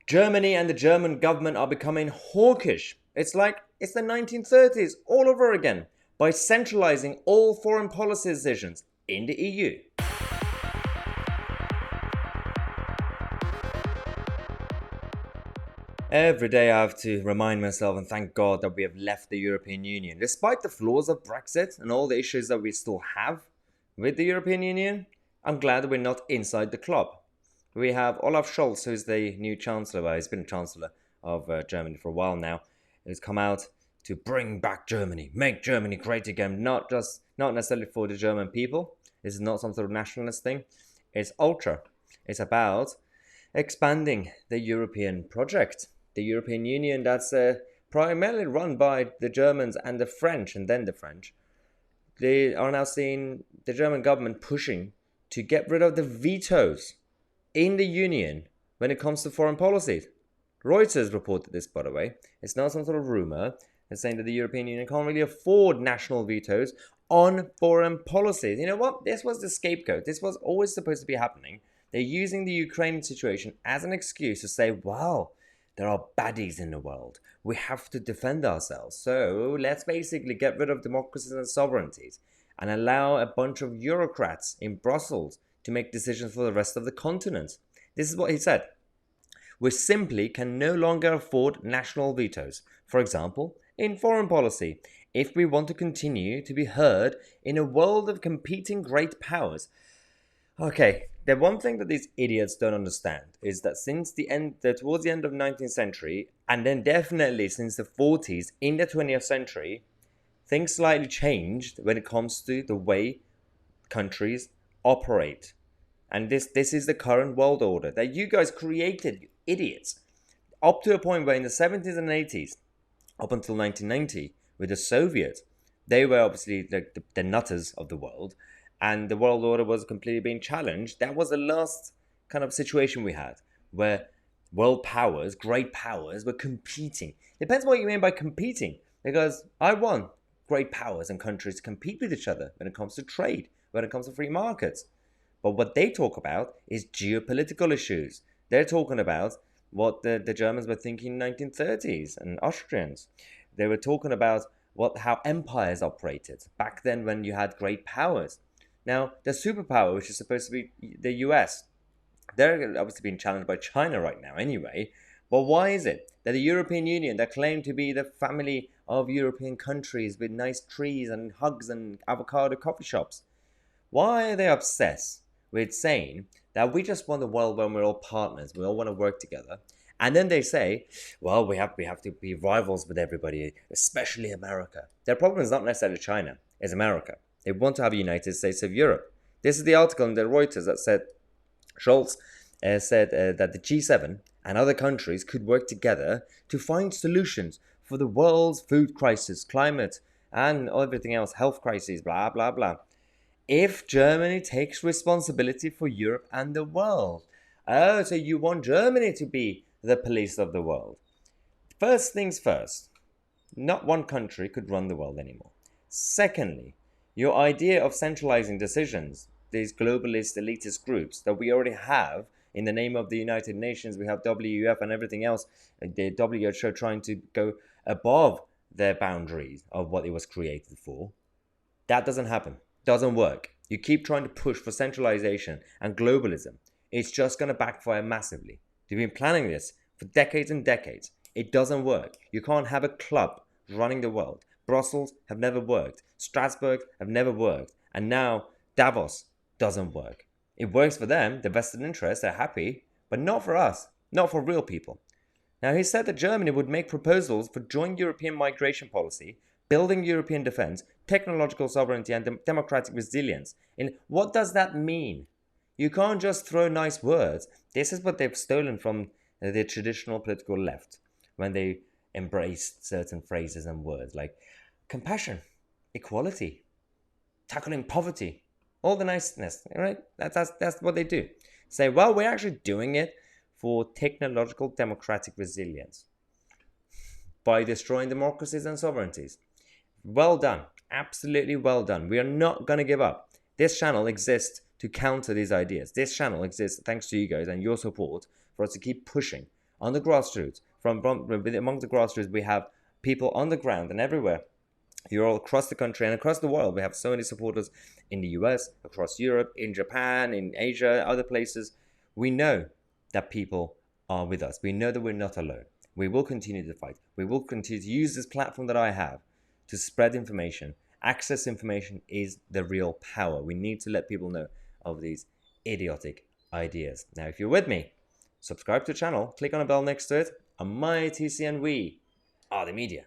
Germany and the German government are becoming hawkish. It's like it's the 1930s all over again by centralizing all foreign policy decisions in the EU. Every day I have to remind myself and thank God that we have left the European Union. Despite the flaws of Brexit and all the issues that we still have with the European Union, I'm glad that we're not inside the club. We have Olaf Scholz, who's the new Chancellor. Well, he's been Chancellor of Germany for a while now. He's come out to bring back Germany, make Germany great again, not necessarily for the German people. This is not some sort of nationalist thing. It's ultra. It's about expanding the European project. The European Union that's primarily run by the Germans and the French, and then the French. They are now seeing the German government pushing to get rid of the vetoes in the Union when it comes to foreign policy. Reuters reported this, by the way. It's not some sort of rumor. It's saying that the European Union can't really afford national vetoes on foreign policies. You know what? This was the scapegoat. This was always supposed to be happening. They're using the Ukrainian situation as an excuse to say, wow, there are baddies in the world. We have to defend ourselves. So let's basically get rid of democracies and sovereignties and allow a bunch of bureaucrats in Brussels to make decisions for the rest of the continent. This is what he said. We simply can no longer afford national vetoes. For example, in foreign policy, if we want to continue to be heard in a world of competing great powers. Okay, the one thing that these idiots don't understand is that towards the end of the 19th century, and then definitely since the 40s in the 20th century, things slightly changed when it comes to the way countries operate. And this is the current world order that you guys created, you idiots. Up to a point where in the 70s and 80s, up until 1990, with the Soviets, they were obviously the nutters of the world. And the world order was completely being challenged. That was the last kind of situation we had, where world powers, great powers, were competing. Depends what you mean by competing, because I want great powers and countries to compete with each other when it comes to trade, when it comes to free markets. But what they talk about is geopolitical issues. They're talking about what the Germans were thinking in the 1930s and Austrians. They were talking about how empires operated back then when you had great powers. Now, the superpower, which is supposed to be the US, they're obviously being challenged by China right now anyway. But why is it that the European Union, that claimed to be the family of European countries with nice trees and hugs and avocado coffee shops, why are they obsessed with saying that we just want a world where we're all partners, we all want to work together? And then they say, well, we have to be rivals with everybody, especially America. Their problem is not necessarily China, it's America. They want to have a United States of Europe. This is the article in the Reuters that said Scholz said that the G7 and other countries could work together to find solutions for the world's food crisis, climate, and everything else, health crises, blah, blah, blah. If Germany takes responsibility for Europe and the world. Oh, so you want Germany to be the police of the world. First things first, not one country could run the world anymore. Secondly, your idea of centralizing decisions, these globalist elitist groups that we already have in the name of the United Nations, we have WEF and everything else, the WHO trying to go above their boundaries of what it was created for. That doesn't happen. Doesn't work. You keep trying to push for centralization and globalism. It's just going to backfire massively. You've been planning this for decades and decades. It doesn't work. You can't have a club running the world. Brussels have never worked. Strasbourg have never worked. And now Davos doesn't work. It works for them, the vested interests, they're happy, but not for us, not for real people. Now, he said that Germany would make proposals for joint European migration policy, building European defense, technological sovereignty, and democratic resilience. And what does that mean? You can't just throw nice words. This is what they've stolen from the traditional political left when they embraced certain phrases and words like compassion, equality, tackling poverty, all the niceness, right? That's what they do. Say, well, we're actually doing it for technological democratic resilience by destroying democracies and sovereignties. Well done. Absolutely well done. We are not going to give up. This channel exists to counter these ideas. This channel exists thanks to you guys and your support for us to keep pushing on the grassroots. Among the grassroots, we have people on the ground and everywhere. You're all across the country and across the world. We have so many supporters in the US, across Europe, in Japan, in Asia, other places. We know that people are with us. We know that we're not alone. We will continue to fight. We will continue to use this platform that I have to spread information. Access information is the real power. We need to let people know of these idiotic ideas. Now, if you're with me, subscribe to the channel, click on a bell next to it. I'm Tousi and we are the media.